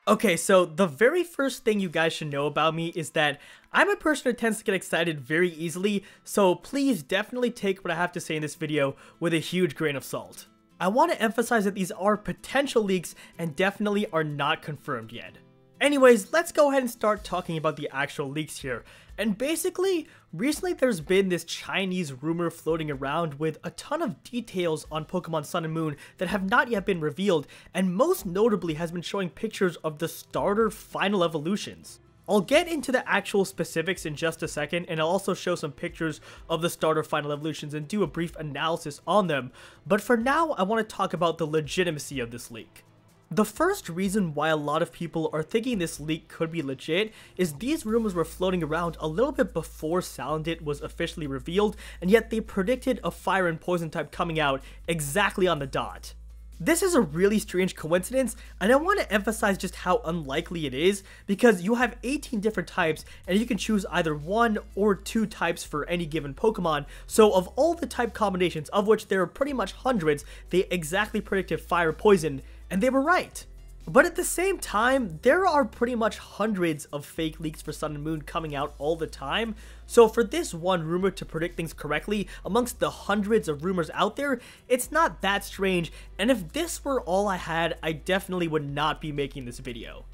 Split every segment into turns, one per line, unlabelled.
Okay, so the very first thing you guys should know about me is that I'm a person who tends to get excited very easily, so please definitely take what I have to say in this video with a huge grain of salt. I want to emphasize that these are potential leaks and definitely are not confirmed yet. Anyways, let's go ahead and start talking about the actual leaks here. And basically, recently there's been this Chinese rumor floating around with a ton of details on Pokemon Sun and Moon that have not yet been revealed, and most notably has been showing pictures of the starter final evolutions. I'll get into the actual specifics in just a second, and I'll also show some pictures of the starter final evolutions and do a brief analysis on them, but for now I want to talk about the legitimacy of this leak. The first reason why a lot of people are thinking this leak could be legit is these rumors were floating around a little bit before Salandit was officially revealed, and yet they predicted a fire and poison type coming out exactly on the dot. This is a really strange coincidence, and I want to emphasize just how unlikely it is, because you have 18 different types and you can choose either 1 or 2 types for any given Pokemon, so of all the type combinations, of which there are pretty much hundreds, they exactly predicted fire poison, and they were right. But at the same time, there are pretty much hundreds of fake leaks for Sun and Moon coming out all the time, so for this one rumor to predict things correctly amongst the hundreds of rumors out there, it's not that strange, and if this were all I had, I definitely would not be making this video.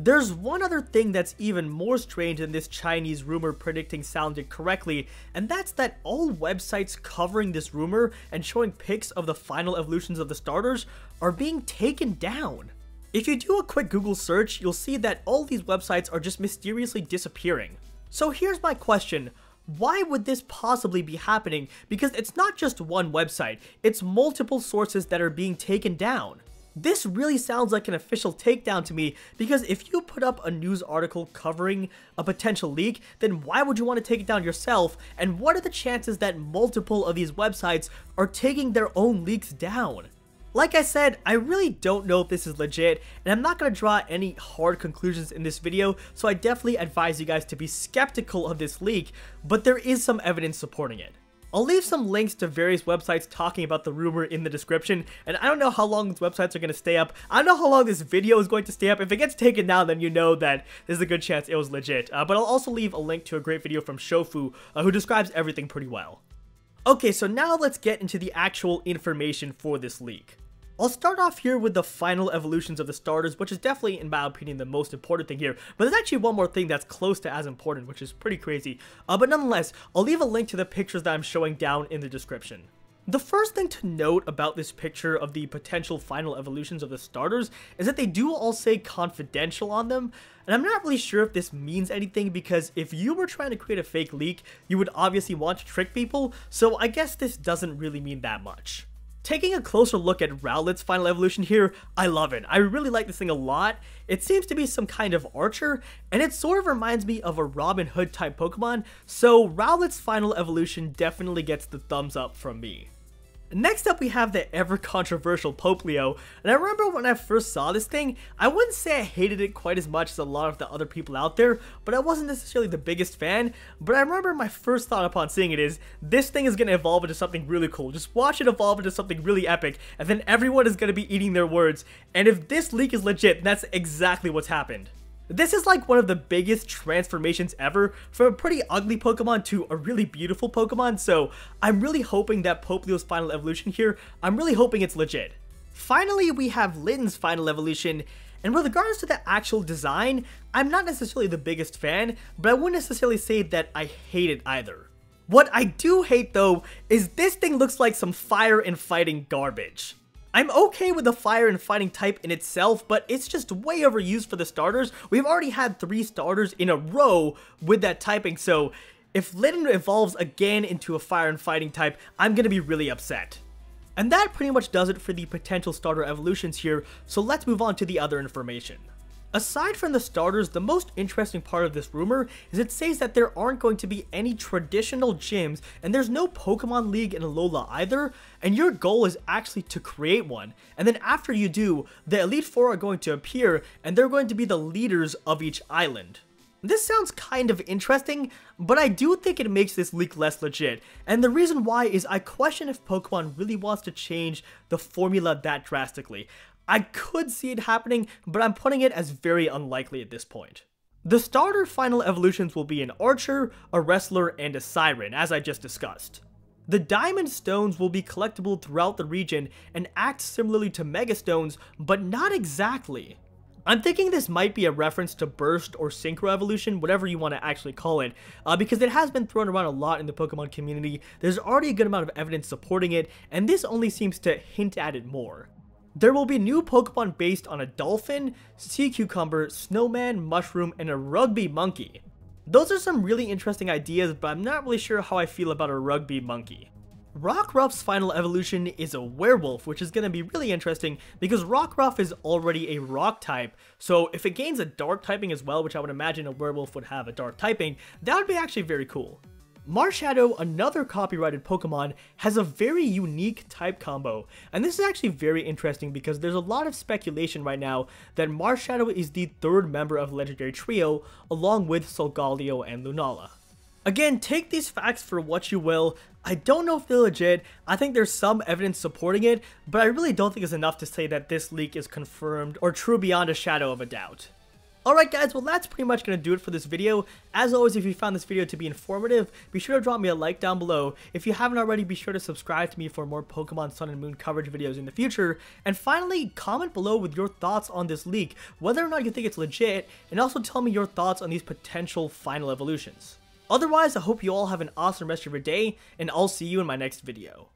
There's one other thing that's even more strange than this Chinese rumor predicting sounded correctly, and that's that all websites covering this rumor and showing pics of the final evolutions of the starters are being taken down. If you do a quick Google search, you'll see that all these websites are just mysteriously disappearing. So here's my question. Why would this possibly be happening? Because it's not just one website, it's multiple sources that are being taken down. This really sounds like an official takedown to me, because if you put up a news article covering a potential leak, then why would you want to take it down yourself? And what are the chances that multiple of these websites are taking their own leaks down? Like I said, I really don't know if this is legit, and I'm not going to draw any hard conclusions in this video, so I definitely advise you guys to be skeptical of this leak, but there is some evidence supporting it. I'll leave some links to various websites talking about the rumor in the description, and I don't know how long these websites are going to stay up. I don't know how long this video is going to stay up. If it gets taken down, then you know that there's a good chance it was legit, but I'll also leave a link to a great video from Shofu, who describes everything pretty well. Okay, so now let's get into the actual information for this leak. I'll start off here with the final evolutions of the starters, which is definitely, in my opinion, the most important thing here. But there's actually one more thing that's close to as important, which is pretty crazy. But nonetheless, I'll leave a link to the pictures that I'm showing down in the description. The first thing to note about this picture of the potential final evolutions of the starters is that they do all say confidential on them, and I'm not really sure if this means anything, because if you were trying to create a fake leak, you would obviously want to trick people, so I guess this doesn't really mean that much. Taking a closer look at Rowlet's final evolution here, I love it. I really like this thing a lot. It seems to be some kind of archer, and it sort of reminds me of a Robin Hood type Pokemon, so Rowlet's final evolution definitely gets the thumbs up from me. Next up, we have the ever controversial Popplio, and I remember when I first saw this thing, I wouldn't say I hated it quite as much as a lot of the other people out there, but I wasn't necessarily the biggest fan. But I remember my first thought upon seeing it is, this thing is going to evolve into something really cool. Just watch it evolve into something really epic, and then everyone is going to be eating their words. And if this leak is legit, that's exactly what's happened. This is like one of the biggest transformations ever, from a pretty ugly Pokemon to a really beautiful Pokemon, so I'm really hoping that Popplio's final evolution here, I'm really hoping it's legit. Finally, we have Litten's final evolution, and with regards to the actual design, I'm not necessarily the biggest fan, but I wouldn't necessarily say that I hate it either. What I do hate though, is this thing looks like some fire and fighting garbage. I'm okay with the fire and fighting type in itself, but it's just way overused for the starters. We've already had 3 starters in a row with that typing, so if Litten evolves again into a fire and fighting type, I'm gonna be really upset. And that pretty much does it for the potential starter evolutions here, so let's move on to the other information. Aside from the starters, the most interesting part of this rumor is it says that there aren't going to be any traditional gyms, and there's no Pokemon League in Alola either, and your goal is actually to create one. And then after you do, the Elite Four are going to appear, and they're going to be the leaders of each island. This sounds kind of interesting, but I do think it makes this leak less legit, and the reason why is I question if Pokemon really wants to change the formula that drastically. I could see it happening, but I'm putting it as very unlikely at this point. The starter final evolutions will be an archer, a wrestler, and a siren, as I just discussed. The diamond stones will be collectible throughout the region and act similarly to mega stones, but not exactly. I'm thinking this might be a reference to burst or synchro evolution, whatever you want to actually call it, because it has been thrown around a lot in the Pokemon community. There's already a good amount of evidence supporting it, and this only seems to hint at it more. There will be new Pokemon based on a dolphin, sea cucumber, snowman, mushroom, and a rugby monkey. Those are some really interesting ideas, but I'm not really sure how I feel about a rugby monkey. Rockruff's final evolution is a werewolf, which is going to be really interesting because Rockruff is already a rock type, so if it gains a dark typing as well, which I would imagine a werewolf would have a dark typing, that would be actually very cool. Marshadow, another copyrighted Pokemon, has a very unique type combo, and this is actually very interesting because there's a lot of speculation right now that Marshadow is the third member of the legendary trio, along with Solgaleo and Lunala. Again, take these facts for what you will. I don't know if they're legit. I think there's some evidence supporting it, but I really don't think it's enough to say that this leak is confirmed or true beyond a shadow of a doubt. Alright guys, well that's pretty much going to do it for this video. As always, if you found this video to be informative, be sure to drop me a like down below. If you haven't already, be sure to subscribe to me for more Pokemon Sun and Moon coverage videos in the future. And finally, comment below with your thoughts on this leak, whether or not you think it's legit, and also tell me your thoughts on these potential final evolutions. Otherwise, I hope you all have an awesome rest of your day, and I'll see you in my next video.